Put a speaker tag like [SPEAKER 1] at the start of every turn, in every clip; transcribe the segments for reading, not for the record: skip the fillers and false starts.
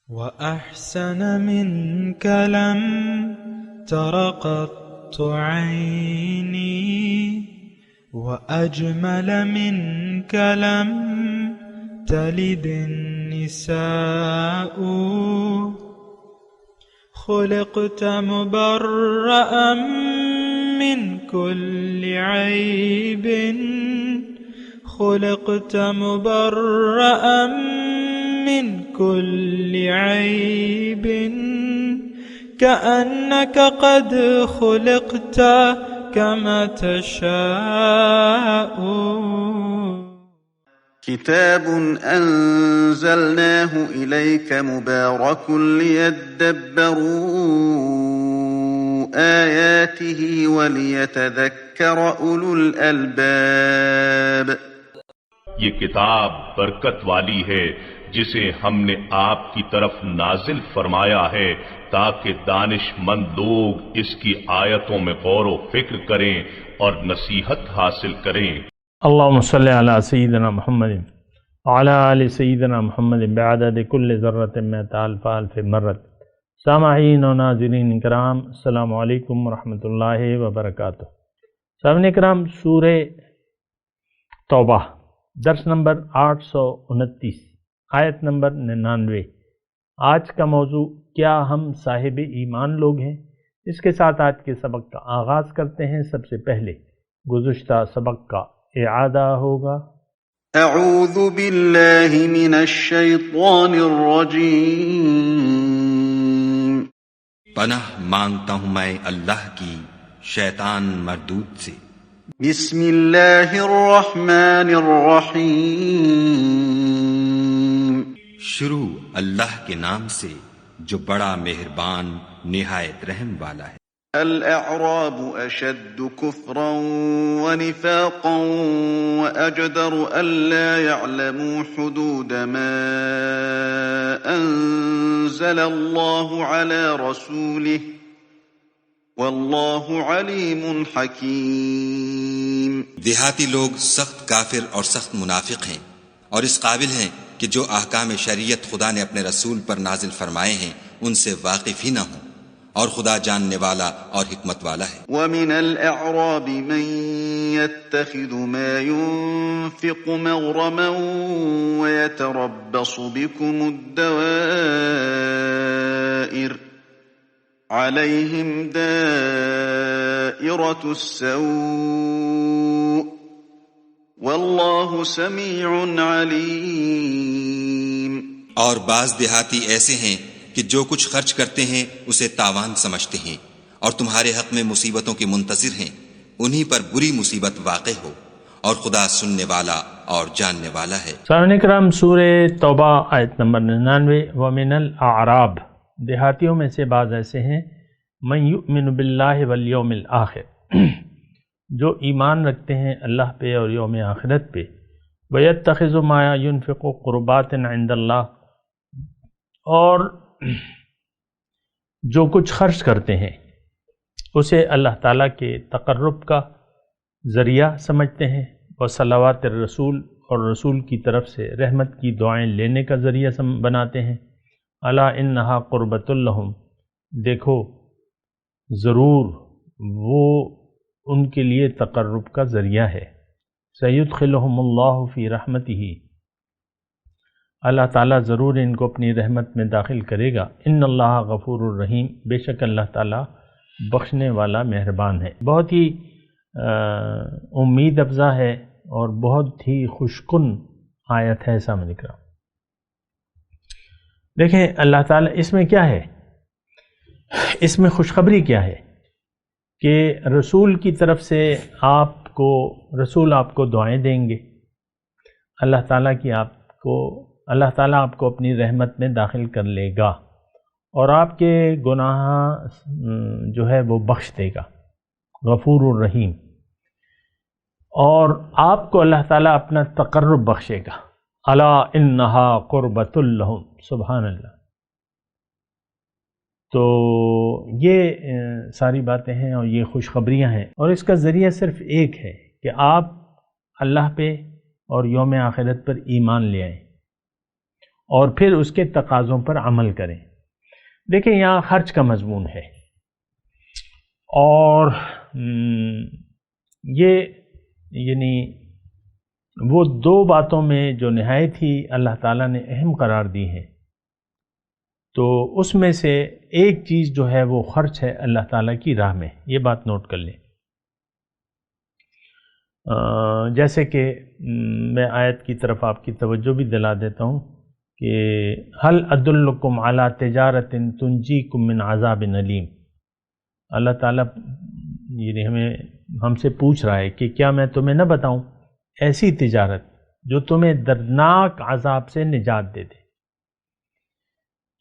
[SPEAKER 1] وأحسن منك لم تر قط عيني، وأجمل منك لم تلد النساء. خلقت مبرأ من كل عيب، خلقت مبرأ من كل عيب، كأنك قد خلقت كما تشاء.
[SPEAKER 2] كتاب أنزلناه إليك مبارك ليدبروا آياته وليتذكر أولو الألباب.
[SPEAKER 3] یہ کتاب برکت والی ہے جسے ہم نے آپ کی طرف نازل فرمایا ہے تاکہ دانش مند لوگ اس کی آیتوں میں غور و فکر کریں اور نصیحت حاصل کریں۔
[SPEAKER 4] اللہم صلی علی سیدنا محمد وعلی آل سیدنا محمد بعدد کل ذرۃ مئۃ الف الف مرۃ۔ سامعین و ناظرین کرام، السلام علیکم ورحمۃ اللہ وبرکاتہ۔ سامعین کرام، سورہ توبہ درس نمبر 829، آیت نمبر 99۔ آج کا موضوع کیا ہم صاحب ایمان لوگ ہیں؟ اس کے ساتھ آج کے سبق کا آغاز کرتے ہیں۔ سب سے پہلے گزشتہ سبق کا اعادہ ہوگا۔
[SPEAKER 2] اعوذ باللہ من الشیطان الرجیم۔
[SPEAKER 5] پناہ مانگتا ہوں میں اللہ کی شیطان مردود سے۔
[SPEAKER 2] بسم اللہ الرحمن الرحیم۔
[SPEAKER 5] شروع اللہ کے نام سے جو بڑا مہربان نہایت رحم والا ہے۔
[SPEAKER 2] الأعراب أشد كفرا ونفاقا وأجدر ألا يعلموا حدود ما أنزل الله على رسوله والله عليم حكيم۔
[SPEAKER 5] دیہاتی لوگ سخت کافر اور سخت منافق ہیں، اور اس قابل ہیں کہ جو احکام شریعت خدا نے اپنے رسول پر نازل فرمائے ہیں ان سے واقف ہی نہ ہوں، اور خدا جاننے والا اور حکمت والا ہے۔
[SPEAKER 2] وَمِنَ الْأَعْرَابِ مَن يَتَّخِذُ مَا يُنفِقُ مَغْرَمًا وَيَتَرَبَّصُ بِكُمُ الدَّوَائِرَ عَلَيْهِمْ دَائِرَةُ السَّوْءِ وَاللَّهُ سَمِيعٌ عَلِيمٌ۔
[SPEAKER 5] اور بعض دیہاتی ایسے ہیں کہ جو کچھ خرچ کرتے ہیں اسے تاوان سمجھتے ہیں، اور تمہارے حق میں مصیبتوں کے منتظر ہیں، انہی پر بری مصیبت واقع ہو، اور خدا سننے والا اور جاننے والا ہے۔
[SPEAKER 4] سامعین کرام، سورہ توبہ آیت نمبر 99۔ وَمِنَ الْأَعْرَابِ، دیہاتیوں میں سے بعض ایسے ہیں، مَن یؤمن باللہ والیوم الآخر، جو ایمان رکھتے ہیں اللہ پہ اور یوم آخرت پہ، وَيَتَّخِذُ مَا يُنفِقُ قُرُبَاتٍ عِندَ اللَّهِ، اور جو کچھ خرچ کرتے ہیں اسے اللہ تعالیٰ کے تقرب کا ذریعہ سمجھتے ہیں، وصلوات الرسول، اور رسول کی طرف سے رحمت کی دعائیں لینے کا ذریعہ بناتے ہیں۔ الا انہا قربۃ لہم، دیکھو ضرور وہ ان کے لیے تقرب کا ذریعہ ہے۔ سیدخلہم اللہ فی رحمتہ، اللہ تعالیٰ ضرور ان کو اپنی رحمت میں داخل کرے گا۔ ان اللہ غفور الرحیم، بے شک اللہ تعالیٰ بخشنے والا مہربان ہے۔ بہت ہی امید افزا ہے اور بہت ہی خوشکن آیت ہے سامنے کرام۔ دیکھیں اللہ تعالیٰ اس میں کیا ہے، اس میں خوشخبری کیا ہے کہ رسول کی طرف سے رسول آپ کو دعائیں دیں گے، اللہ تعالیٰ آپ کو اپنی رحمت میں داخل کر لے گا، اور آپ کے گناہ جو ہے وہ بخش دے گا، غفور الرحیم، اور آپ کو اللہ تعالیٰ اپنا تقرب بخشے گا۔ الا انہا قربۃ لہم، سبحان اللہ۔ تو یہ ساری باتیں ہیں اور یہ خوشخبریاں ہیں، اور اس کا ذریعہ صرف ایک ہے کہ آپ اللہ پہ اور یوم آخرت پر ایمان لے آئیں، اور پھر اس کے تقاضوں پر عمل کریں۔ دیکھیں یہاں خرچ کا مضمون ہے، اور یہ یعنی وہ دو باتوں میں جو نہایت ہی اللہ تعالیٰ نے اہم قرار دی ہے، تو اس میں سے ایک چیز جو ہے وہ خرچ ہے اللہ تعالیٰ کی راہ میں، یہ بات نوٹ کر لیں۔ جیسے کہ میں آیت کی طرف آپ کی توجہ بھی دلا دیتا ہوں کہ هل ادلکم علی تجارۃ تنجیکم من عذاب علیم، اللہ تعالیٰ یعنی ہم سے پوچھ رہا ہے کہ کیا میں تمہیں نہ بتاؤں ایسی تجارت جو تمہیں دردناک عذاب سے نجات دے دے۔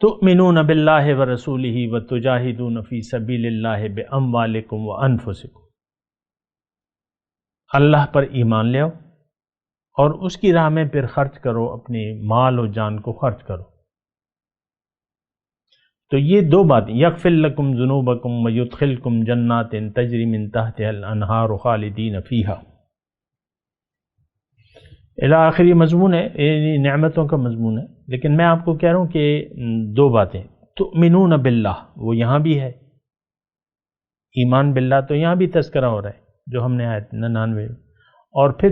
[SPEAKER 4] تؤمنون باللہ ورسولہ وتجاہدون فی سبیل اللہ باموالکم وانفسکم، اللہ پر ایمان لے آؤ اور اس کی راہ میں پھر خرچ کرو، اپنے مال و جان کو خرچ کرو۔ تو یہ دو باتیں، یغفر لکم ذنوبکم ویدخلکم جنات تجری من تحتها الانہار خالدین فیہا، الی آخری مضمون ہے، یعنی نعمتوں کا مضمون ہے۔ لیکن میں آپ کو کہہ رہا ہوں کہ دو باتیں، تؤمنون باللہ وہ یہاں بھی ہے، ایمان باللہ تو یہاں بھی تذکرہ ہو رہا ہے جو ہم نے آیت 99، اور پھر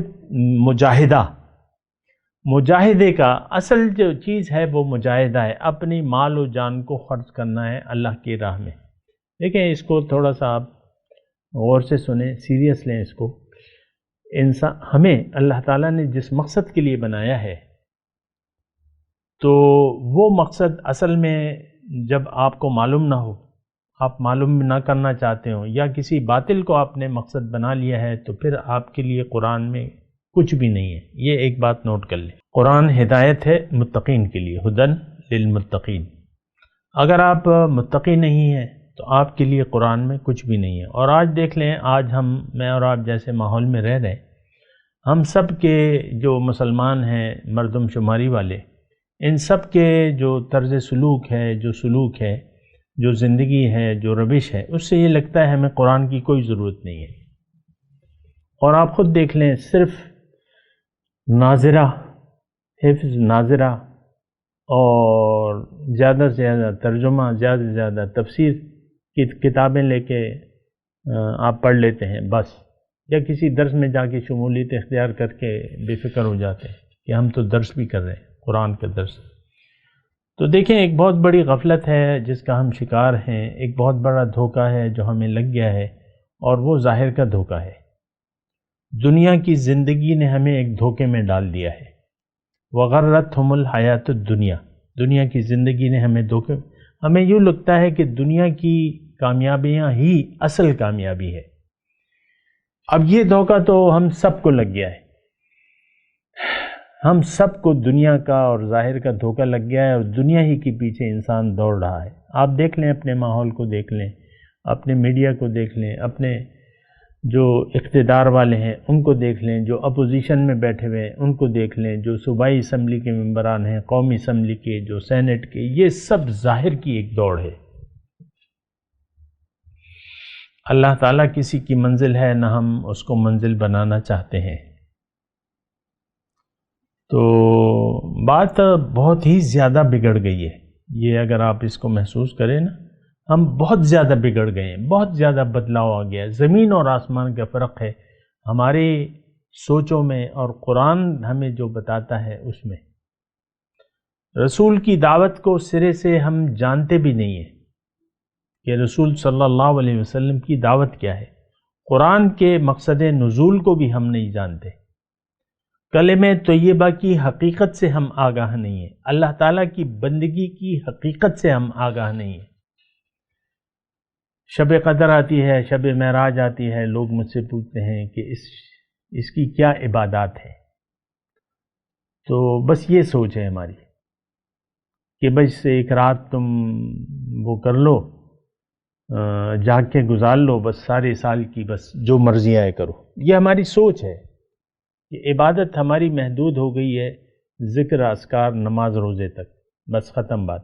[SPEAKER 4] مجاہدے کا اصل جو چیز ہے وہ مجاہدہ ہے، اپنی مال و جان کو خرچ کرنا ہے اللہ کی راہ میں۔ دیکھیں اس کو تھوڑا سا آپ غور سے سنیں، سیریس لیں اس کو۔ انسان ہمیں اللہ تعالیٰ نے جس مقصد کے لیے بنایا ہے، تو وہ مقصد اصل میں جب آپ کو معلوم نہ ہو، آپ معلوم نہ کرنا چاہتے ہوں، یا کسی باطل کو آپ نے مقصد بنا لیا ہے، تو پھر آپ کے لیے قرآن میں کچھ بھی نہیں ہے۔ یہ ایک بات نوٹ کر لیں، قرآن ہدایت ہے متقین کے لیے، ہدن للمتقین۔ اگر آپ متقی نہیں ہیں تو آپ کے لیے قرآن میں کچھ بھی نہیں ہے۔ اور آج دیکھ لیں، آج میں اور آپ جیسے ماحول میں رہ رہے ہیں، ہم سب کے جو مسلمان ہیں مردم شماری والے، ان سب کے جو طرز سلوک ہے، جو زندگی ہے، جو روش ہے، اس سے یہ لگتا ہے ہمیں قرآن کی کوئی ضرورت نہیں ہے۔ اور آپ خود دیکھ لیں، صرف ناظرہ، حفظ ناظرہ اور زیادہ سے زیادہ ترجمہ، زیادہ سے زیادہ تفسیر کی کتابیں لے کے آپ پڑھ لیتے ہیں بس، یا کسی درس میں جا کے شمولیت اختیار کر کے بے فکر ہو جاتے ہیں کہ ہم تو درس بھی کر رہے ہیں، قرآن کا درس۔ تو دیکھیں ایک بہت بڑی غفلت ہے جس کا ہم شکار ہیں، ایک بہت بڑا دھوکہ ہے جو ہمیں لگ گیا ہے، اور وہ ظاہر کا دھوکہ ہے۔ دنیا کی زندگی نے ہمیں ایک دھوکے میں ڈال دیا ہے، وغرتہم الحیات الدنیا، دنیا کی زندگی نے ہمیں یوں لگتا ہے کہ دنیا کی کامیابیاں ہی اصل کامیابی ہے۔ اب یہ دھوکہ تو ہم سب کو لگ گیا ہے، ہم سب کو دنیا کا اور ظاہر کا دھوکہ لگ گیا ہے، اور دنیا ہی کے پیچھے انسان دوڑ رہا ہے۔ آپ دیکھ لیں، اپنے ماحول کو دیکھ لیں، اپنے میڈیا کو دیکھ لیں، اپنے جو اقتدار والے ہیں ان کو دیکھ لیں، جو اپوزیشن میں بیٹھے ہوئے ہیں ان کو دیکھ لیں، جو صوبائی اسمبلی کے ممبران ہیں، قومی اسمبلی کے، جو سینٹ کے، یہ سب ظاہر کی ایک دوڑ ہے۔ اللہ تعالیٰ کسی کی منزل ہے، نہ ہم اس کو منزل بنانا چاہتے ہیں۔ تو بات بہت ہی زیادہ بگڑ گئی ہے، یہ اگر آپ اس کو محسوس کریں نا، ہم بہت زیادہ بگڑ گئے ہیں، بہت زیادہ بدلاؤ آ گیا ہے، زمین اور آسمان کا فرق ہے ہماری سوچوں میں، اور قرآن ہمیں جو بتاتا ہے اس میں۔ رسول کی دعوت کو سرے سے ہم جانتے بھی نہیں ہیں کہ رسول صلی اللہ علیہ وسلم کی دعوت کیا ہے، قرآن کے مقصد نزول کو بھی ہم نہیں جانتے، کلمہ طیبہ کی حقیقت سے ہم آگاہ نہیں ہیں، اللہ تعالیٰ کی بندگی کی حقیقت سے ہم آگاہ نہیں ہیں۔ شب قدر آتی ہے، شب معراج آتی ہے، لوگ مجھ سے پوچھتے ہیں کہ اس کی کیا عبادات ہے، تو بس یہ سوچ ہے ہماری کہ بس ایک رات تم وہ کر لو، جاگ کے گزار لو، بس سارے سال کی بس جو مرضی آئے کرو۔ یہ ہماری سوچ ہے کہ عبادت ہماری محدود ہو گئی ہے ذکر، اذکار، نماز، روزے تک، بس ختم بات۔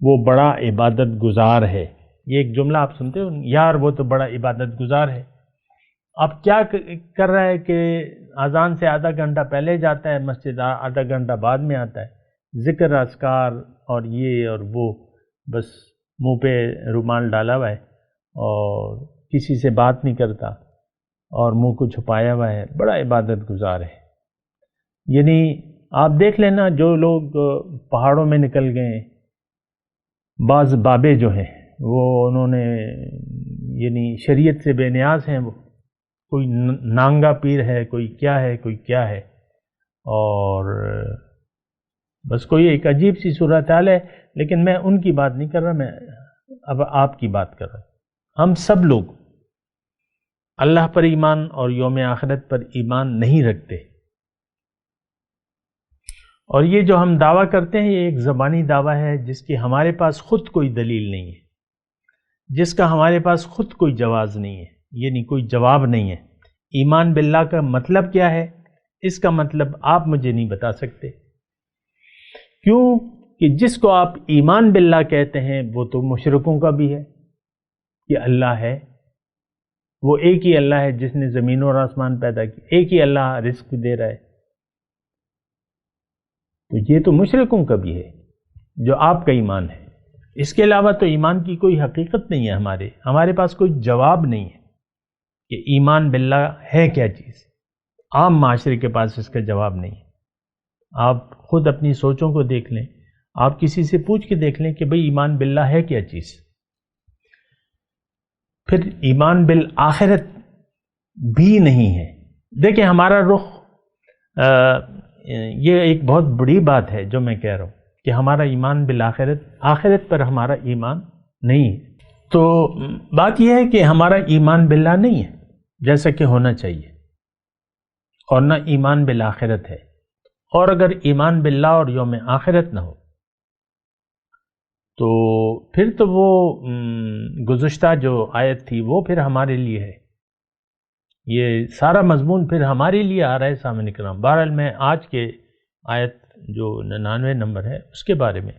[SPEAKER 4] وہ بڑا عبادت گزار ہے، یہ ایک جملہ آپ سنتے ہو، یار وہ تو بڑا عبادت گزار ہے۔ اب کیا کر رہا ہے کہ اذان سے آدھا گھنٹہ پہلے جاتا ہے مسجد، آدھا گھنٹہ بعد میں آتا ہے، ذکر اذکار اور یہ اور وہ، بس منہ پہ رومال ڈالا ہوا ہے اور کسی سے بات نہیں کرتا اور منہ کو چھپایا ہوا ہے، بڑا عبادت گزار ہے۔ یعنی آپ دیکھ لینا جو لوگ پہاڑوں میں نکل گئے، بعض بابے جو ہیں وہ انہوں نے یعنی شریعت سے بے نیاز ہیں، وہ کوئی نانگا پیر ہے، کوئی کیا ہے، کوئی کیا ہے، اور بس کوئی ایک عجیب سی صورتحال ہے۔ لیکن میں ان کی بات نہیں کر رہا، میں اب آپ کی بات کر رہا ہوں۔ ہم سب لوگ اللہ پر ایمان اور یوم آخرت پر ایمان نہیں رکھتے، اور یہ جو ہم دعویٰ کرتے ہیں یہ ایک زبانی دعویٰ ہے جس کی ہمارے پاس خود کوئی دلیل نہیں ہے، جس کا ہمارے پاس خود کوئی جواز نہیں ہے، یعنی کوئی جواب نہیں ہے۔ ایمان باللہ کا مطلب کیا ہے؟ اس کا مطلب آپ مجھے نہیں بتا سکتے، کیوں کہ جس کو آپ ایمان باللہ کہتے ہیں وہ تو مشرکوں کا بھی ہے کہ اللہ ہے، وہ ایک ہی اللہ ہے جس نے زمین اور آسمان پیدا کی، ایک ہی اللہ رزق دے رہا ہے، تو یہ تو مشرکوں کا بھی ہے جو آپ کا ایمان ہے۔ اس کے علاوہ تو ایمان کی کوئی حقیقت نہیں ہے، ہمارے پاس کوئی جواب نہیں ہے کہ ایمان باللہ ہے کیا چیز۔ عام معاشرے کے پاس اس کا جواب نہیں ہے۔ آپ خود اپنی سوچوں کو دیکھ لیں، آپ کسی سے پوچھ کے دیکھ لیں کہ بھئی ایمان باللہ ہے کیا چیز۔ پھر ایمان بالآخرت بھی نہیں ہے۔ دیکھیں ہمارا رخ، یہ ایک بہت بڑی بات ہے جو میں کہہ رہا ہوں کہ ہمارا ایمان بالآخرت، آخرت پر ہمارا ایمان نہیں ہے۔ تو بات یہ ہے کہ ہمارا ایمان باللہ نہیں ہے جیسا کہ ہونا چاہیے، اور نہ ایمان بالآخرت ہے۔ اور اگر ایمان باللہ اور یوم آخرت نہ ہو تو پھر تو وہ گزشتہ جو آیت تھی وہ پھر ہمارے لیے ہے، یہ سارا مضمون پھر ہمارے لیے آ رہا ہے سامنے کرام۔ بہرحال میں آج کے آیت جو 99 نمبر ہے اس کے بارے میں،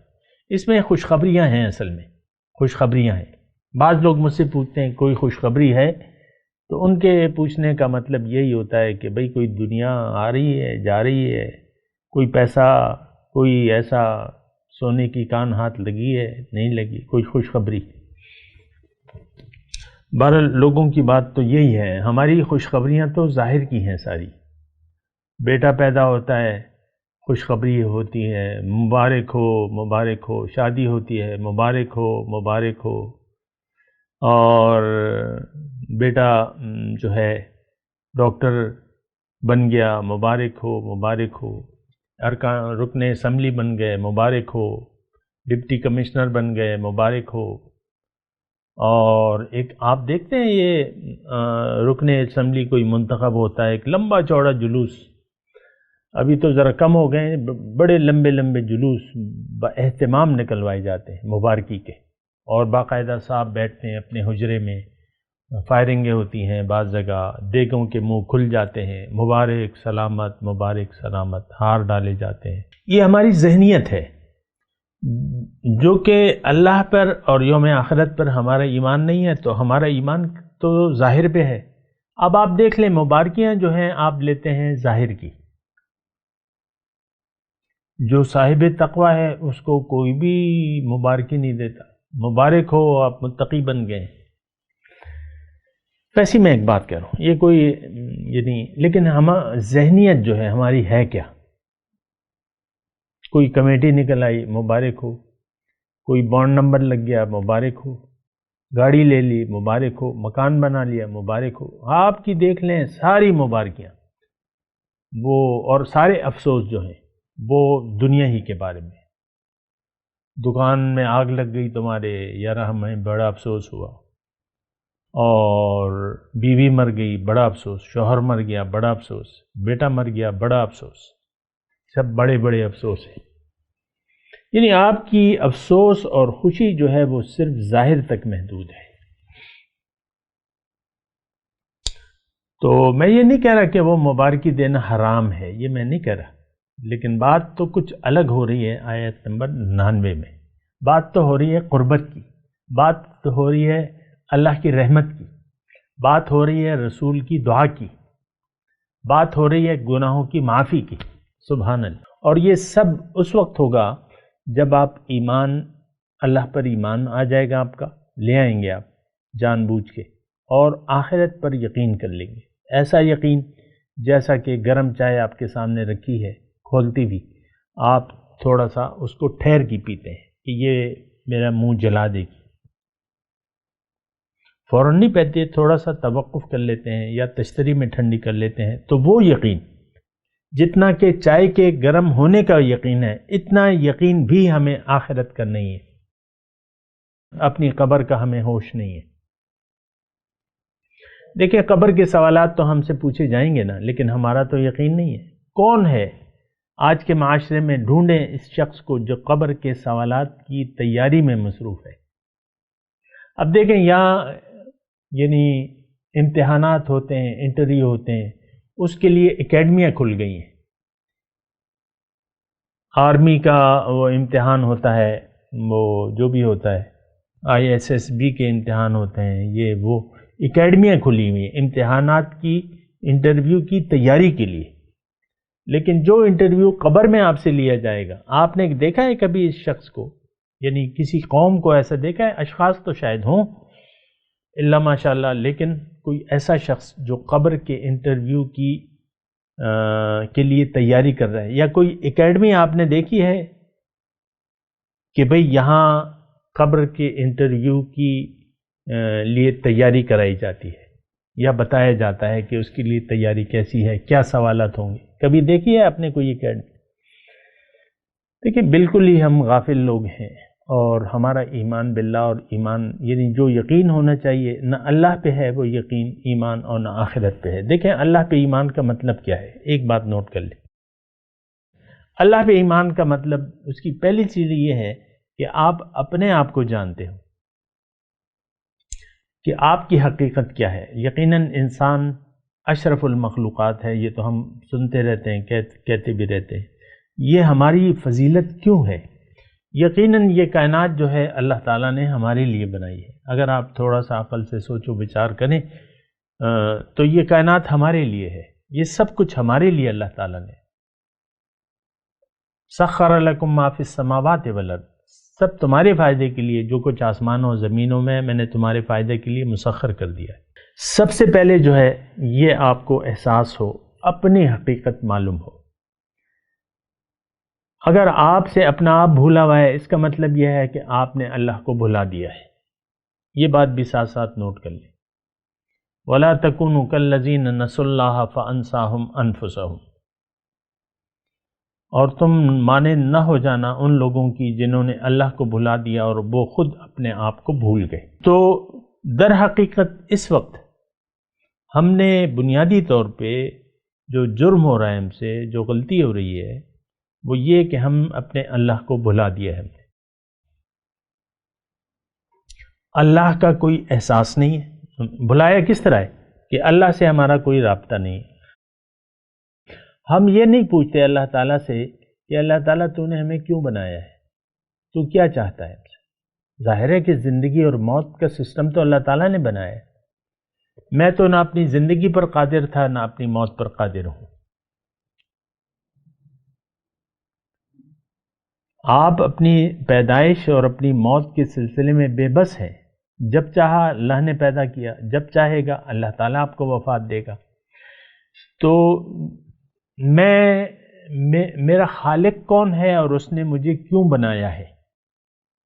[SPEAKER 4] اس میں خوشخبریاں ہیں، اصل میں خوشخبریاں ہیں۔ بعض لوگ مجھ سے پوچھتے ہیں کوئی خوشخبری ہے، تو ان کے پوچھنے کا مطلب یہی ہوتا ہے کہ بھئی کوئی دنیا آ رہی ہے، جا رہی ہے، کوئی پیسہ، کوئی ایسا سونے کی کان ہاتھ لگی ہے، نہیں لگی، کوئی خوشخبری۔ بہرحال لوگوں کی بات تو یہی ہے، ہماری خوشخبریاں تو ظاہر کی ہیں ساری۔ بیٹا پیدا ہوتا ہے، خوشخبری ہوتی ہے، مبارک ہو مبارک ہو، شادی ہوتی ہے، مبارک ہو مبارک ہو، اور بیٹا جو ہے ڈاکٹر بن گیا، مبارک ہو مبارک ہو، رکن اسمبلی بن گئے، مبارک ہو، ڈپٹی کمشنر بن گئے، مبارک ہو۔ اور ایک آپ دیکھتے ہیں یہ رکن اسمبلی کوئی منتخب ہوتا ہے، ایک لمبا چوڑا جلوس، ابھی تو ذرا کم ہو گئے، بڑے لمبے لمبے جلوس با اہتمام نکلوائے جاتے ہیں مبارکی کے، اور باقاعدہ صاحب بیٹھتے ہیں اپنے حجرے میں، فائرنگیں ہوتی ہیں، بعض جگہ دیگوں کے منہ کھل جاتے ہیں، مبارک سلامت مبارک سلامت، ہار ڈالے جاتے ہیں۔ یہ ہماری ذہنیت ہے جو کہ اللہ پر اور یوم آخرت پر ہمارا ایمان نہیں ہے، تو ہمارا ایمان تو ظاہر پہ ہے۔ اب آپ دیکھ لیں مبارکیاں جو ہیں آپ لیتے ہیں ظاہر کی، جو صاحب تقوی ہے اس کو کوئی بھی مبارکی نہیں دیتا، مبارک ہو آپ متقی بن گئے۔ ویسے میں ایک بات کہہ رہا ہوں، یہ کوئی یعنی لیکن ذہنیت جو ہے ہماری ہے کیا؟ کوئی کمیٹی نکل آئی، مبارک ہو، کوئی بانڈ نمبر لگ گیا، مبارک ہو، گاڑی لے لی، مبارک ہو، مکان بنا لیا، مبارک ہو۔ آپ کی دیکھ لیں ساری مبارکیاں، وہ اور سارے افسوس جو ہیں وہ دنیا ہی کے بارے میں۔ دکان میں آگ لگ گئی تمہارے، یار ہمیں بڑا افسوس ہوا، اور بیوی مر گئی، بڑا افسوس، شوہر مر گیا، بڑا افسوس، بیٹا مر گیا، بڑا افسوس، سب بڑے بڑے افسوس ہیں۔ یعنی آپ کی افسوس اور خوشی جو ہے وہ صرف ظاہر تک محدود ہے۔ تو میں یہ نہیں کہہ رہا کہ وہ مبارکی دینا حرام ہے، یہ میں نہیں کہہ رہا، لیکن بات تو کچھ الگ ہو رہی ہے آیت نمبر 99 میں۔ بات تو ہو رہی ہے قربت کی، بات تو ہو رہی ہے اللہ کی رحمت کی، بات ہو رہی ہے رسول کی دعا کی، بات ہو رہی ہے گناہوں کی معافی کی، سبحان اللہ۔ اور یہ سب اس وقت ہوگا جب آپ ایمان، اللہ پر ایمان آ جائے گا آپ کا، لے آئیں گے آپ جان بوجھ کے، اور آخرت پر یقین کر لیں گے، ایسا یقین جیسا کہ گرم چائے آپ کے سامنے رکھی ہے کھولتی بھی آپ تھوڑا سا اس کو ٹھہر کی پیتے ہیں کہ یہ میرا منہ جلا دے گی، فوراً نہیں پیتے، تھوڑا سا توقف کر لیتے ہیں یا تشتری میں ٹھنڈی کر لیتے ہیں۔ تو وہ یقین جتنا کہ چائے کے گرم ہونے کا یقین ہے، اتنا یقین بھی ہمیں آخرت کا نہیں ہے، اپنی قبر کا ہمیں ہوش نہیں ہے۔ دیکھیں قبر کے سوالات تو ہم سے پوچھے جائیں گے نا، لیکن ہمارا تو یقین نہیں ہے۔ کون ہے آج کے معاشرے میں؟ ڈھونڈیں اس شخص کو جو قبر کے سوالات کی تیاری میں مصروف ہے۔ اب دیکھیں یہاں یعنی امتحانات ہوتے ہیں، انٹرویو ہوتے ہیں، اس کے لیے اکیڈمیاں کھل گئی ہیں۔ آرمی کا وہ امتحان ہوتا ہے، وہ جو بھی ہوتا ہے، ISSB کے امتحان ہوتے ہیں، یہ وہ اکیڈمیاں کھلی ہوئی ہیں امتحانات کی، انٹرویو کی تیاری کے لیے۔ لیکن جو انٹرویو قبر میں آپ سے لیا جائے گا، آپ نے دیکھا ہے کبھی اس شخص کو؟ یعنی کسی قوم کو ایسا دیکھا ہے؟ اشخاص تو شاید ہوں الا ماشاءاللہ، لیکن کوئی ایسا شخص جو قبر کے انٹرویو کے لیے تیاری کر رہا ہے، یا کوئی اکیڈمی آپ نے دیکھی ہے کہ بھئی یہاں قبر کے انٹرویو کی لیے تیاری کرائی جاتی ہے یا بتایا جاتا ہے کہ اس کے لیے تیاری کیسی ہے، کیا سوالات ہوں گے؟ کبھی دیکھی ہے آپ نے کوئی اکیڈمی؟ دیکھیں بالکل ہی ہم غافل لوگ ہیں، اور ہمارا ایمان باللہ اور ایمان یعنی جو یقین ہونا چاہیے، نہ اللہ پہ ہے وہ یقین ایمان اور نہ آخرت پہ ہے۔ دیکھیں اللہ پہ ایمان کا مطلب کیا ہے، ایک بات نوٹ کر لیں۔ اللہ پہ ایمان کا مطلب، اس کی پہلی چیز یہ ہے کہ آپ اپنے آپ کو جانتے ہو کہ آپ کی حقیقت کیا ہے۔ یقیناً انسان اشرف المخلوقات ہے، یہ تو ہم سنتے رہتے ہیں، کہتے بھی رہتے ہیں۔ یہ ہماری فضیلت کیوں ہے؟ یقیناً یہ کائنات جو ہے اللہ تعالیٰ نے ہمارے لیے بنائی ہے۔ اگر آپ تھوڑا سا عقل سے سوچ و بچار کریں تو یہ کائنات ہمارے لیے ہے، یہ سب کچھ ہمارے لیے اللہ تعالیٰ نے۔ سخر لکم ما فی السماوات والارض، سب تمہارے فائدے کے لیے، جو کچھ آسمانوں اور زمینوں میں نے تمہارے فائدے کے لیے مسخر کر دیا ہے۔ سب سے پہلے جو ہے یہ آپ کو احساس ہو، اپنی حقیقت معلوم ہو۔ اگر آپ سے اپنا آپ بھولا ہوا ہے، اس کا مطلب یہ ہے کہ آپ نے اللہ کو بھلا دیا ہے۔ یہ بات بھی ساتھ ساتھ نوٹ کر لیں۔ وَلَا تَكُونُوا كَالَّذِينَ نَسُوا اللَّهَ فَأَنسَاهُمْ أَنفُسَهُمْ، اور تم مانند نہ ہو جانا ان لوگوں کی جنہوں نے اللہ کو بھلا دیا اور وہ خود اپنے آپ کو بھول گئے۔ تو در حقیقت اس وقت ہم نے بنیادی طور پہ جو جرم ہو رہا ہے، ہم سے جو غلطی ہو رہی ہے، وہ یہ کہ ہم اپنے اللہ کو بھلا دیا ہے۔ اللہ کا کوئی احساس نہیں ہے۔ بھلایا کس طرح ہے کہ اللہ سے ہمارا کوئی رابطہ نہیں ہے۔ ہم یہ نہیں پوچھتے اللہ تعالیٰ سے کہ اللہ تعالیٰ تو نے ہمیں کیوں بنایا ہے، تو کیا چاہتا ہے ہم سے؟ ظاہر ہے کہ زندگی اور موت کا سسٹم تو اللہ تعالیٰ نے بنایا ہے۔ میں تو نہ اپنی زندگی پر قادر تھا نہ اپنی موت پر قادر ہوں۔ آپ اپنی پیدائش اور اپنی موت کے سلسلے میں بے بس ہیں۔ جب چاہا اللہ نے پیدا کیا، جب چاہے گا اللہ تعالیٰ آپ کو وفات دے گا۔ تو میرا خالق کون ہے اور اس نے مجھے کیوں بنایا ہے،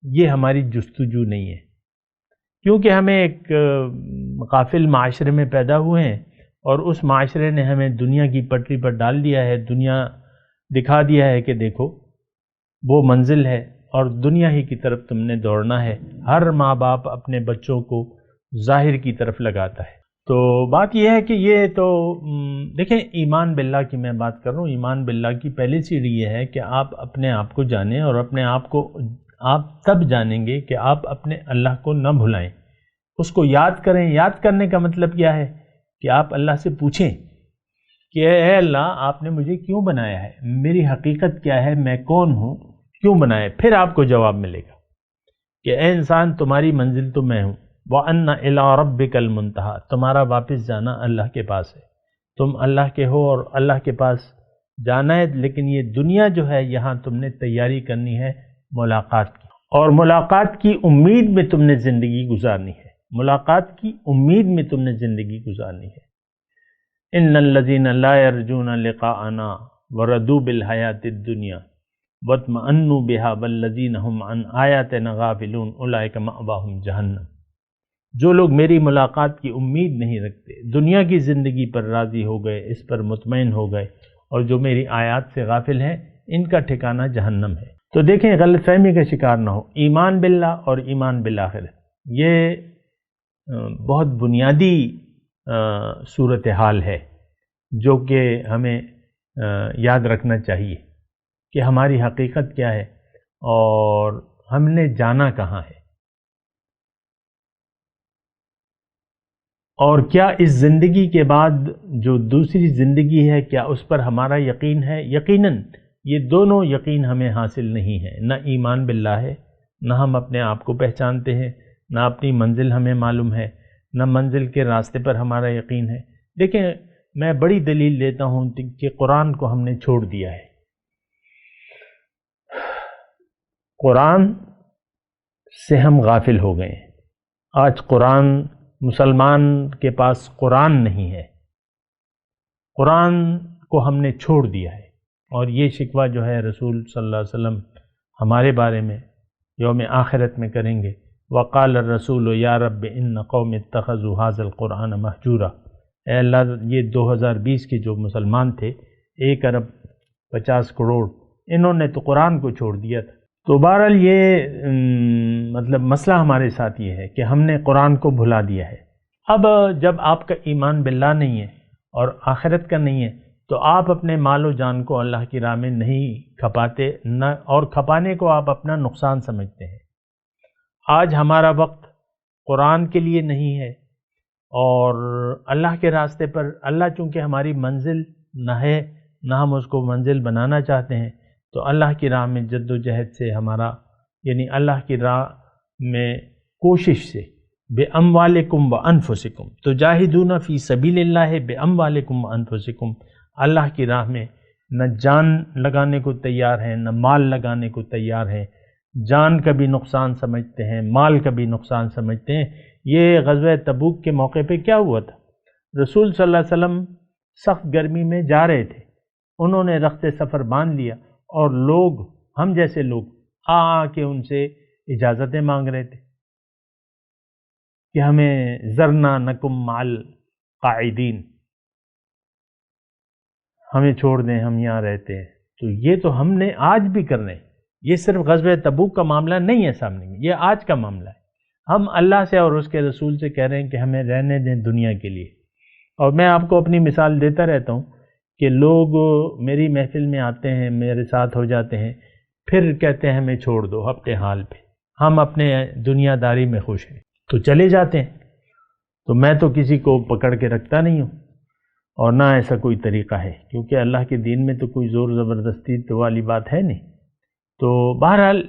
[SPEAKER 4] یہ ہماری جستجو نہیں ہے، کیونکہ ہمیں ایک غافل معاشرے میں پیدا ہوئے ہیں، اور اس معاشرے نے ہمیں دنیا کی پٹری پر ڈال دیا ہے، دنیا دکھا دیا ہے کہ دیکھو وہ منزل ہے اور دنیا ہی کی طرف تم نے دوڑنا ہے۔ ہر ماں باپ اپنے بچوں کو ظاہر کی طرف لگاتا ہے۔ تو بات یہ ہے کہ یہ تو دیکھیں ایمان باللہ کی میں بات کر رہا ہوں۔ ایمان باللہ کی پہلی سیڑھی یہ ہے کہ آپ اپنے آپ کو جانیں، اور اپنے آپ کو آپ تب جانیں گے کہ آپ اپنے اللہ کو نہ بھلائیں، اس کو یاد کریں۔ یاد کرنے کا مطلب کیا ہے کہ آپ اللہ سے پوچھیں کہ اے اللہ آپ نے مجھے کیوں بنایا ہے، میری حقیقت کیا ہے، میں کون ہوں، کیوں بنایا؟ پھر آپ کو جواب ملے گا کہ اے انسان تمہاری منزل تو میں ہوں، وَأَنَّ إِلَىٰ رَبِّكَ الْمُنْتَهَىٰ، تمہارا واپس جانا اللہ کے پاس ہے، تم اللہ کے ہو اور اللہ کے پاس جانا ہے، لیکن یہ دنیا جو ہے یہاں تم نے تیاری کرنی ہے ملاقات کی، اور ملاقات کی امید میں تم نے زندگی گزارنی ہے، ملاقات کی امید میں تم نے زندگی گزارنی ہے۔ ان الذین لا یرجون لقاءنا وردوا بالحیاۃ الدنیا واطمأنوا بها والذین هم عن آیاتنا غافلون اولئک مأواہم جہنم۔ جو لوگ میری ملاقات کی امید نہیں رکھتے، دنیا کی زندگی پر راضی ہو گئے، اس پر مطمئن ہو گئے، اور جو میری آیات سے غافل ہیں، ان کا ٹھکانہ جہنم ہے۔ تو دیکھیں غلط فہمی کا شکار نہ ہو، ایمان باللہ اور ایمان بالآخرہ یہ بہت بنیادی صورتحال ہے جو کہ ہمیں یاد رکھنا چاہیے کہ ہماری حقیقت کیا ہے اور ہم نے جانا کہاں ہے، اور کیا اس زندگی کے بعد جو دوسری زندگی ہے کیا اس پر ہمارا یقین ہے؟ یقیناً یہ دونوں یقین ہمیں حاصل نہیں ہے، نہ ایمان باللہ ہے، نہ ہم اپنے آپ کو پہچانتے ہیں، نہ اپنی منزل ہمیں معلوم ہے، نہ منزل کے راستے پر ہمارا یقین ہے۔ دیکھیں میں بڑی دلیل دیتا ہوں کہ قرآن کو ہم نے چھوڑ دیا ہے، قرآن سے ہم غافل ہو گئے ہیں۔ آج مسلمان کے پاس قرآن نہیں ہے، قرآن کو ہم نے چھوڑ دیا ہے، اور یہ شکوہ جو ہے رسول صلی اللہ علیہ وسلم ہمارے بارے میں یوم آخرت میں کریں گے۔ وقال الرسول یا رب ان قوم اتخذوا هذا القرآن مہجورا، اے اللہ یہ 2020 کے جو مسلمان تھے 1.50 کروڑ، انہوں نے تو قرآن کو چھوڑ دیا تھا۔ تو بہرحال یہ مطلب مسئلہ ہمارے ساتھ یہ ہے کہ ہم نے قرآن کو بھلا دیا ہے۔ اب جب آپ کا ایمان باللہ نہیں ہے اور آخرت کا نہیں ہے تو آپ اپنے مال و جان کو اللہ کی راہ میں نہیں کھپاتے، نہ اور کھپانے کو آپ اپنا نقصان سمجھتے ہیں۔ آج ہمارا وقت قرآن کے لیے نہیں ہے، اور اللہ کے راستے پر اللہ چونکہ ہماری منزل نہ ہے، نہ ہم اس کو منزل بنانا چاہتے ہیں، تو اللہ کی راہ میں جد و جہد سے ہمارا یعنی اللہ کی راہ میں کوشش سے بِأَمْوَالِكُمْ وَأَنفُسِكُمْ تُجَاهِدُونَ فِي سَبِيلِ اللَّهِ بِأَمْوَالِكُمْ وَأَنفُسِكُمْ، اللہ کی راہ میں نہ جان لگانے کو تیار ہیں، نہ مال لگانے کو تیار ہیں، جان کا بھی نقصان سمجھتے ہیں، مال کا بھی نقصان سمجھتے ہیں۔ یہ غزوہ تبوک کے موقع پہ کیا ہوا تھا؟ رسول صلی اللہ علیہ وسلم سخت گرمی میں جا رہے تھے، انہوں نے رخت سفر باندھ لیا، اور لوگ ہم جیسے لوگ آ کے ان سے اجازتیں مانگ رہے تھے کہ ہمیں ذرنا نکم مع القاعدین، ہمیں چھوڑ دیں، ہم یہاں رہتے ہیں۔ تو یہ تو ہم نے آج بھی کرنے، یہ صرف غزوہ تبوک کا معاملہ نہیں ہے سامنے، یہ آج کا معاملہ ہے۔ ہم اللہ سے اور اس کے رسول سے کہہ رہے ہیں کہ ہمیں رہنے دیں دنیا کے لیے۔ اور میں آپ کو اپنی مثال دیتا رہتا ہوں کہ لوگ میری محفل میں آتے ہیں، میرے ساتھ ہو جاتے ہیں، پھر کہتے ہیں ہمیں چھوڑ دو اپنے حال پہ، ہم اپنے دنیا داری میں خوش ہیں، تو چلے جاتے ہیں۔ تو میں تو کسی کو پکڑ کے رکھتا نہیں ہوں، اور نہ ایسا کوئی طریقہ ہے، کیونکہ اللہ کے دین میں تو کوئی زور زبردستی تو والی بات ہے نہیں۔ تو بہرحال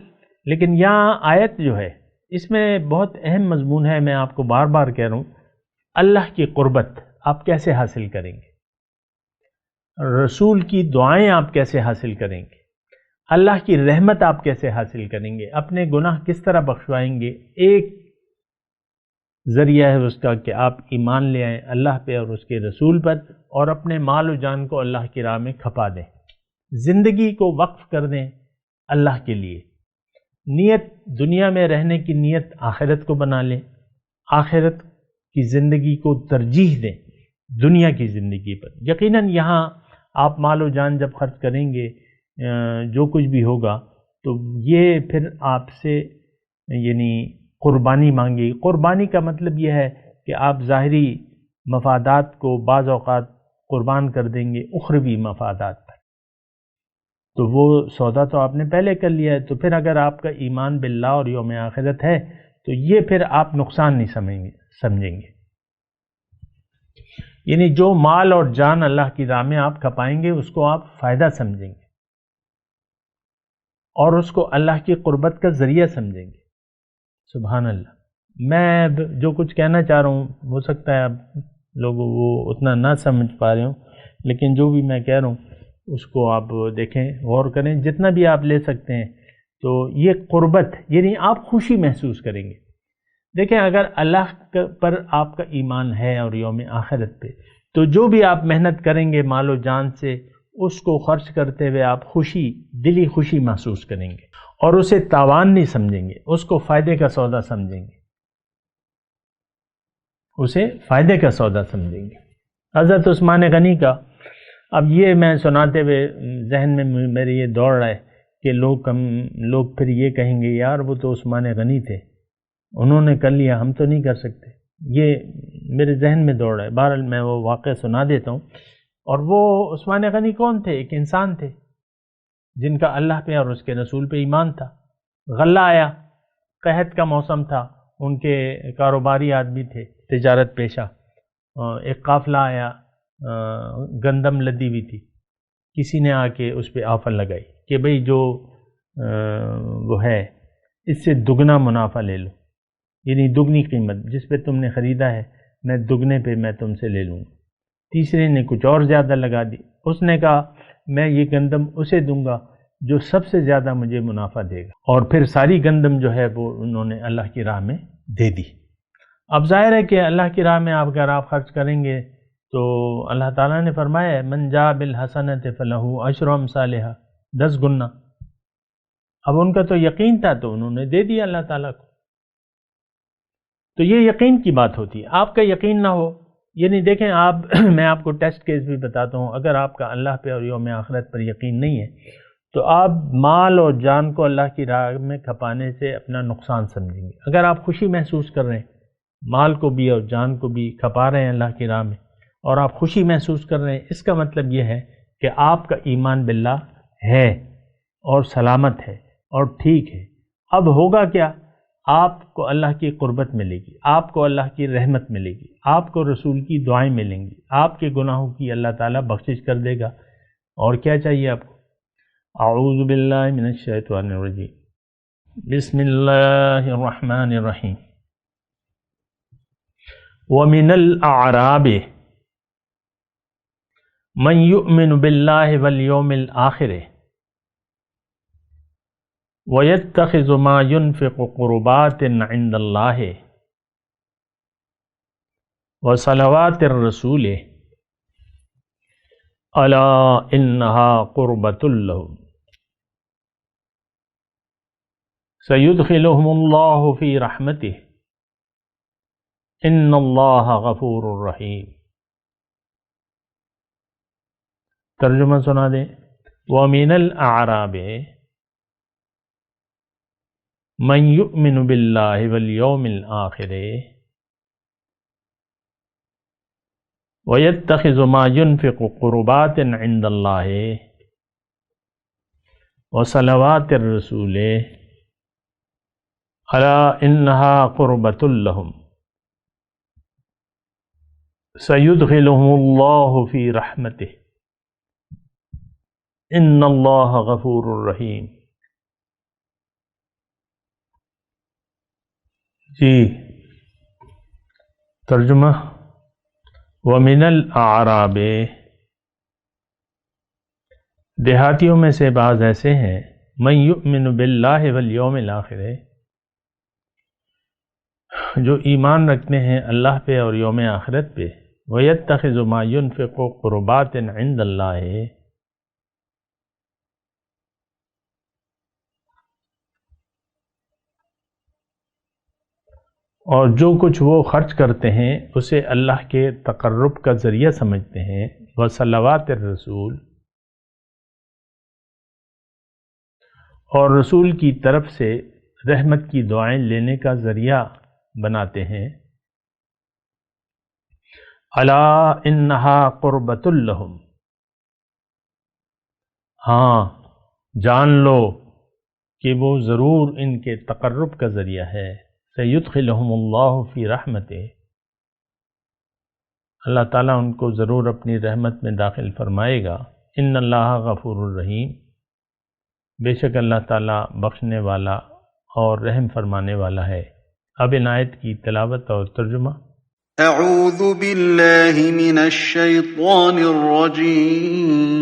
[SPEAKER 4] لیکن یہاں آیت جو ہے اس میں بہت اہم مضمون ہے، میں آپ کو بار بار کہہ رہا ہوں، اللہ کی قربت آپ کیسے حاصل کریں گے، رسول کی دعائیں آپ کیسے حاصل کریں گے، اللہ کی رحمت آپ کیسے حاصل کریں گے، اپنے گناہ کس طرح بخشوائیں گے۔ ایک ذریعہ ہے اس کا کہ آپ ایمان لے آئیں اللہ پہ اور اس کے رسول پر، اور اپنے مال و جان کو اللہ کی راہ میں کھپا دیں، زندگی کو وقف کر دیں اللہ کے لیے۔ نیت دنیا میں رہنے کی نیت آخرت کو بنا لیں، آخرت کی زندگی کو ترجیح دیں دنیا کی زندگی پر۔ یقیناً یہاں آپ مال و جان جب خرچ کریں گے، جو کچھ بھی ہوگا، تو یہ پھر آپ سے یعنی قربانی مانگے۔ قربانی کا مطلب یہ ہے کہ آپ ظاہری مفادات کو بعض اوقات قربان کر دیں گے اخروی مفادات پر، تو وہ سودا تو آپ نے پہلے کر لیا ہے۔ تو پھر اگر آپ کا ایمان باللہ اور یوم آخرت ہے تو یہ پھر آپ نقصان نہیں سمجھیں گے، یعنی جو مال اور جان اللہ کی راہ میں آپ کھپائیں گے اس کو آپ فائدہ سمجھیں گے، اور اس کو اللہ کی قربت کا ذریعہ سمجھیں گے۔ سبحان اللہ۔ میں جو کچھ کہنا چاہ رہا ہوں ہو سکتا ہے آپ لوگ وہ اتنا نہ سمجھ پا رہے ہوں، لیکن جو بھی میں کہہ رہا ہوں اس کو آپ دیکھیں، غور کریں، جتنا بھی آپ لے سکتے ہیں، تو یہ قربت یعنی آپ خوشی محسوس کریں گے۔ دیکھیں اگر اللہ پر آپ کا ایمان ہے اور یوم آخرت پہ، تو جو بھی آپ محنت کریں گے مال و جان سے، اس کو خرچ کرتے ہوئے آپ خوشی، دلی خوشی محسوس کریں گے، اور اسے تاوان نہیں سمجھیں گے، اس کو فائدے کا سودا سمجھیں گے، اسے فائدے کا سودا سمجھیں گے۔ حضرت عثمان غنی کا، اب یہ میں سناتے ہوئے ذہن میں میرے یہ دوڑ رہا ہے کہ لوگ پھر یہ کہیں گے یار وہ تو عثمان غنی تھے، انہوں نے کر لیا، ہم تو نہیں کر سکتے۔ یہ میرے ذہن میں دوڑ رہا ہے، بہرحال میں وہ واقعہ سنا دیتا ہوں۔ اور وہ عثمان غنی کون تھے؟ ایک انسان تھے جن کا اللہ پہ اور اس کے رسول پہ ایمان تھا۔ غلہ آیا، قحط کا موسم تھا، ان کے کاروباری آدمی تھے، تجارت پیشہ، ایک قافلہ آیا، گندم لدی ہوئی تھی، کسی نے آ کے اس پہ آفر لگائی کہ بھئی جو وہ ہے اس سے دگنا منافع لے لو، یعنی دگنی قیمت، جس پہ تم نے خریدا ہے میں دگنے پہ میں تم سے لے لوں گا۔ تیسرے نے کچھ اور زیادہ لگا دی، اس نے کہا میں یہ گندم اسے دوں گا جو سب سے زیادہ مجھے منافع دے گا، اور پھر ساری گندم جو ہے وہ انہوں نے اللہ کی راہ میں دے دی۔ اب ظاہر ہے کہ اللہ کی راہ میں اگر آپ خرچ کریں گے تو اللہ تعالیٰ نے فرمایا ہے من جاء بالحسنۃ فلہ عشر امثالھا، 10 گنا۔ اب ان کا تو یقین تھا تو انہوں نے دے دیا اللہ تعالیٰ کو۔ تو یہ یقین کی بات ہوتی ہے۔ آپ کا یقین نہ ہو، یعنی دیکھیں آپ میں آپ کو ٹیسٹ کیس بھی بتاتا ہوں، اگر آپ کا اللہ پہ اور یوم آخرت پر یقین نہیں ہے تو آپ مال اور جان کو اللہ کی راہ میں کھپانے سے اپنا نقصان سمجھیں گے۔ اگر آپ خوشی محسوس کر رہے ہیں، مال کو بھی اور جان کو بھی کھپا رہے ہیں اللہ کی راہ میں، اور آپ خوشی محسوس کر رہے ہیں، اس کا مطلب یہ ہے کہ آپ کا ایمان باللہ ہے اور سلامت ہے اور ٹھیک ہے۔ اب ہوگا کیا؟ آپ کو اللہ کی قربت ملے گی، آپ کو اللہ کی رحمت ملے گی، آپ کو رسول کی دعائیں ملیں گی، آپ کے گناہوں کی اللہ تعالیٰ بخشش کر دے گا۔ اور کیا چاہیے آپ کو؟ اعوذ باللہ من الشیطان الرجیم، بسم اللہ الرحمن الرحیم۔ وَمِنَ الْأَعْرَابِ مَنْ يُؤْمِنُ بِاللَّهِ وَالْيَوْمِ الْآخِرِ وَيَتَّخِذُ مَا يُنْفِقُ قُرُبَاتٍ عِنْدَ اللَّهِ وَصَلَوَاتِ الرَّسُولِ أَلَا إِنَّهَا قُرْبَةٌ لَهُمْ سَيُدْخِلُهُمُ اللَّهُ فِي رَحْمَتِهِ إِنَّ اللَّهَ غَفُورٌ رَحِيمٌ۔ ترجمہ سنا دیں۔ وَمِنَ الْأَعْرَابِ مَنْ يُؤْمِنُ بِاللَّهِ وَالْيَوْمِ الْآخِرِ وَيَتَّخِذُ مَا يُنْفِقُ قُرُبَاتٍ عِنْدَ اللَّهِ وَصَلَوَاتِ الرَّسُولِ أَلَا إِنَّهَا قُرْبَةٌ لَهُمْ سَيُدْخِلُهُمُ اللَّهُ فِي رَحْمَتِهِ إِنَّ اللَّهَ غَفُورٌ رَحِيمٌ۔ جی ترجمہ۔ وَمِنَ الْأَعْرَابِ، دیہاتیوں میں سے بعض ایسے ہیں، مَن يُؤْمِنُ بِاللَّهِ وَالْيَوْمِ الْآخِرِ، جو ایمان رکھتے ہیں اللہ پہ اور یوم آخرت پہ، وَيَتَّخِذُ مَا يُنْفِقُ قُرُبَاتٍ عِنْدَ اللَّهِ، اور جو کچھ وہ خرچ کرتے ہیں اسے اللہ کے تقرب کا ذریعہ سمجھتے ہیں، وصلوات الرسول، اور رسول کی طرف سے رحمت کی دعائیں لینے کا ذریعہ بناتے ہیں۔ الا انہا قربۃ لہم، ہاں جان لو کہ وہ ضرور ان کے تقرب کا ذریعہ ہے۔ سیدخلہم اللہ فی رحمتہ، اللہ تعالیٰ ان کو ضرور اپنی رحمت میں داخل فرمائے گا۔ ان اللہ غفور الرحیم، بے شک اللہ تعالیٰ بخشنے والا اور رحم فرمانے والا ہے۔ اب ان آیت کی تلاوت اور ترجمہ۔
[SPEAKER 2] اعوذ باللہ من الشیطان الرجیم،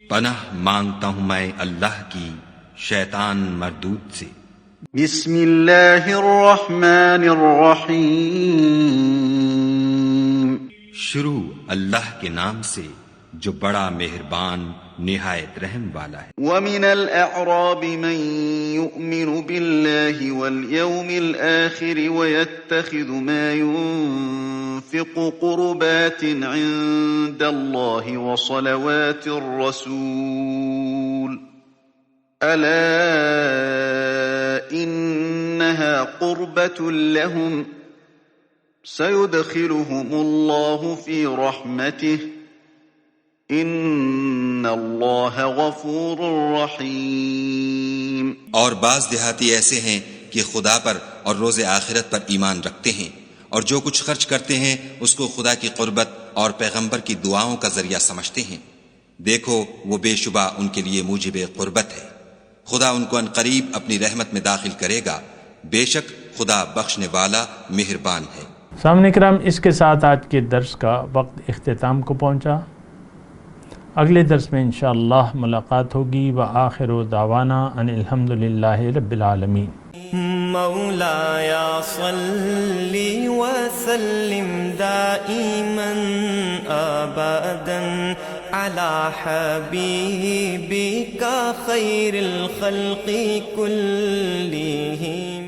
[SPEAKER 5] پناہ مانگتا ہوں میں اللہ کی شیطان مردود سے۔
[SPEAKER 2] بسم اللہ الرحمن الرحیم۔
[SPEAKER 5] شروع اللہ کے نام سے جو بڑا مہربان نہایت رحم والا ہے۔
[SPEAKER 2] ومن الأعراب من يؤمن بالله واليوم الآخر ويتخذ ما ينفق قربات عند الله وصلوات الرسول ألا إنها قربة لهم سيدخلهم الله في رحمته ان اللہ غفور رحیم۔
[SPEAKER 5] اور بعض دیہاتی ایسے ہیں کہ خدا پر اور روز آخرت پر ایمان رکھتے ہیں، اور جو کچھ خرچ کرتے ہیں اس کو خدا کی قربت اور پیغمبر کی دعاؤں کا ذریعہ سمجھتے ہیں۔ دیکھو وہ بے شبہ ان کے لیے موجب قربت ہے، خدا ان کو عنقریب اپنی رحمت میں داخل کرے گا، بے شک خدا بخشنے والا مہربان ہے۔
[SPEAKER 4] سامعین کرام، اس کے ساتھ آج کے درس کا وقت اختتام کو پہنچا۔ اگلے درس میں انشاءاللہ ملاقات ہوگی۔ وآخر دعوانا ان الحمدللہ رب العالمین۔
[SPEAKER 6] مولایا صلی وسلم دائما ابدا علی حبیبک خیر الخلق کلہم۔